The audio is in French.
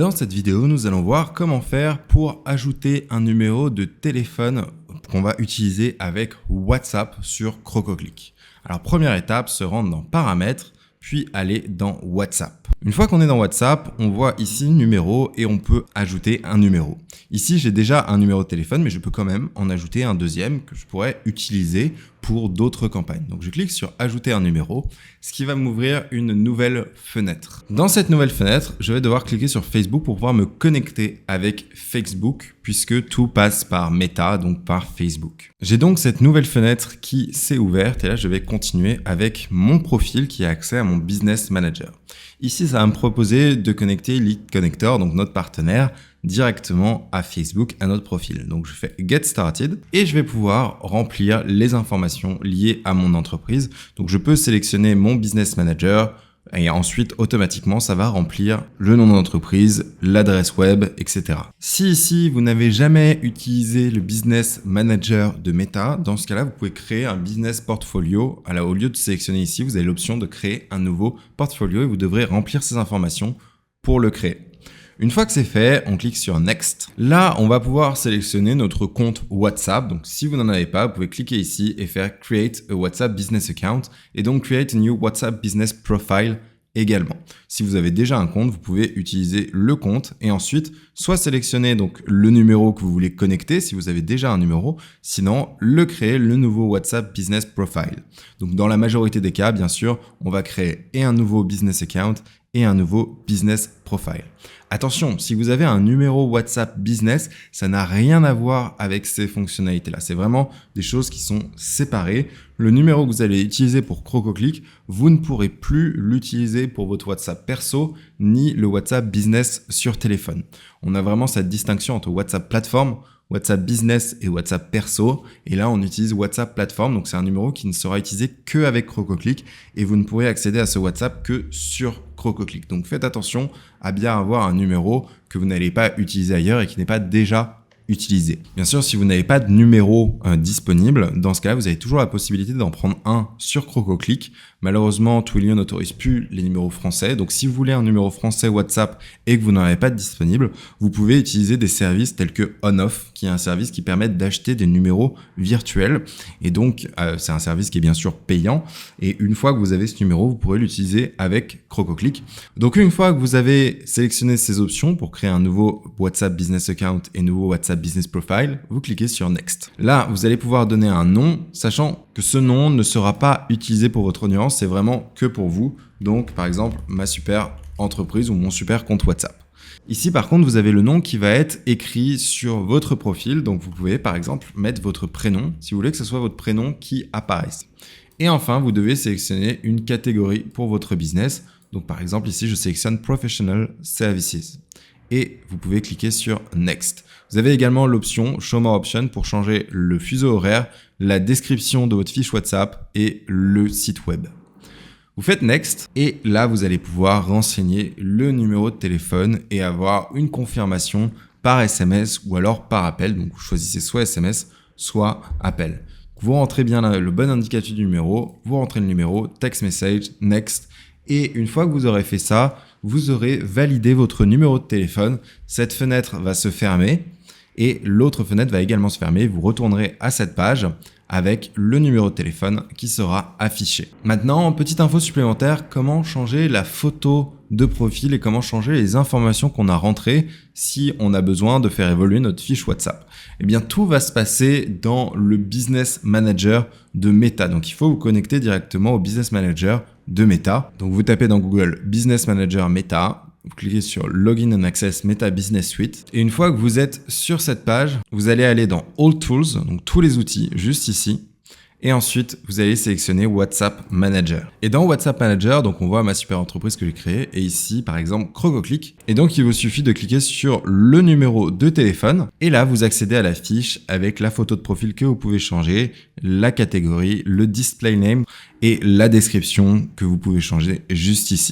Dans cette vidéo, nous allons voir comment faire pour ajouter un numéro de téléphone qu'on va utiliser avec WhatsApp sur Crococlick. Alors première étape, se rendre dans Paramètres, puis aller dans WhatsApp. Une fois qu'on est dans WhatsApp, on voit ici numéro et on peut ajouter un numéro. Ici, j'ai déjà un numéro de téléphone, mais je peux quand même en ajouter un deuxième que je pourrais utiliser pour d'autres campagnes. Donc je clique sur ajouter un numéro, ce qui va m'ouvrir une nouvelle fenêtre. Dans cette nouvelle fenêtre, je vais devoir cliquer sur Facebook pour pouvoir me connecter avec Facebook puisque tout passe par Meta, donc par Facebook. J'ai donc cette nouvelle fenêtre qui s'est ouverte et là je vais continuer avec mon profil qui a accès à mon Business Manager. Ici, ça va me proposer de connecter Lead Connector, donc notre partenaire, directement à Facebook, à notre profil. Donc je fais Get Started et je vais pouvoir remplir les informations liées à mon entreprise. Donc je peux sélectionner mon Business Manager et ensuite automatiquement ça va remplir le nom de l'entreprise, l'adresse web, etc. Si ici vous n'avez jamais utilisé le Business Manager de Meta, dans ce cas-là vous pouvez créer un Business Portfolio. Alors au lieu de sélectionner ici, vous avez l'option de créer un nouveau portfolio et vous devrez remplir ces informations pour le créer. Une fois que c'est fait, on clique sur Next. Là, on va pouvoir sélectionner notre compte WhatsApp. Donc, si vous n'en avez pas, vous pouvez cliquer ici et faire Create a WhatsApp Business Account et donc Create a New WhatsApp Business Profile également. Si vous avez déjà un compte, vous pouvez utiliser le compte et ensuite soit sélectionner donc le numéro que vous voulez connecter si vous avez déjà un numéro, sinon le créer le nouveau WhatsApp Business Profile. Donc, dans la majorité des cas, bien sûr, on va créer et un nouveau Business Account et un nouveau Business Profile. Attention, si vous avez un numéro WhatsApp Business, ça n'a rien à voir avec ces fonctionnalités-là. C'est vraiment des choses qui sont séparées. Le numéro que vous allez utiliser pour Crococlick, vous ne pourrez plus l'utiliser pour votre WhatsApp perso ni le WhatsApp Business sur téléphone. On a vraiment cette distinction entre WhatsApp plateforme, WhatsApp Business et WhatsApp Perso. Et là, on utilise WhatsApp Plateforme. Donc, c'est un numéro qui ne sera utilisé qu'avec Crococlick et vous ne pourrez accéder à ce WhatsApp que sur Crococlick. Donc, faites attention à bien avoir un numéro que vous n'allez pas utiliser ailleurs et qui n'est pas déjà utilisé. Bien sûr, si vous n'avez pas de numéro disponible, dans ce cas-là, vous avez toujours la possibilité d'en prendre un sur Crococlick. Malheureusement, Twilio n'autorise plus les numéros français. Donc, si vous voulez un numéro français WhatsApp et que vous n'en avez pas de disponible, vous pouvez utiliser des services tels que OnOff, qui est un service qui permet d'acheter des numéros virtuels. Et donc, c'est un service qui est bien sûr payant. Et une fois que vous avez ce numéro, vous pourrez l'utiliser avec Crococlick. Donc, une fois que vous avez sélectionné ces options pour créer un nouveau WhatsApp Business Account et nouveau WhatsApp Business Profile, vous cliquez sur Next. Là, vous allez pouvoir donner un nom, sachant que ce nom ne sera pas utilisé pour votre audience, c'est vraiment que pour vous. Donc, par exemple, ma super entreprise ou mon super compte WhatsApp. Ici, par contre, vous avez le nom qui va être écrit sur votre profil. Donc, vous pouvez, par exemple, mettre votre prénom si vous voulez que ce soit votre prénom qui apparaisse. Et enfin, vous devez sélectionner une catégorie pour votre business. Donc, par exemple, ici, je sélectionne Professional Services. Et vous pouvez cliquer sur Next. Vous avez également l'option Show More Option pour changer le fuseau horaire, la description de votre fiche WhatsApp et le site web. Vous faites Next et là, vous allez pouvoir renseigner le numéro de téléphone et avoir une confirmation par SMS ou alors par appel. Donc, vous choisissez soit SMS, soit appel. Vous rentrez bien le bon indicatif du numéro, vous rentrez le numéro, text message, Next. Et une fois que vous aurez fait ça, vous aurez validé votre numéro de téléphone. Cette fenêtre va se fermer et l'autre fenêtre va également se fermer. Vous retournerez à cette page avec le numéro de téléphone qui sera affiché. Maintenant, petite info supplémentaire, comment changer la photo de profil et comment changer les informations qu'on a rentrées si on a besoin de faire évoluer notre fiche WhatsApp. Eh bien, tout va se passer dans le Business Manager de Meta. Donc, il faut vous connecter directement au Business Manager de Meta. Donc, vous tapez dans Google Business Manager Meta. Vous cliquez sur Login and Access Meta Business Suite. Et une fois que vous êtes sur cette page, vous allez aller dans All Tools, donc tous les outils, juste ici. Et ensuite, vous allez sélectionner WhatsApp Manager. Et dans WhatsApp Manager, donc on voit ma super entreprise que j'ai créée. Et ici, par exemple, Crococlick. Et donc, il vous suffit de cliquer sur le numéro de téléphone. Et là, vous accédez à la fiche avec la photo de profil que vous pouvez changer, la catégorie, le display name et la description que vous pouvez changer juste ici.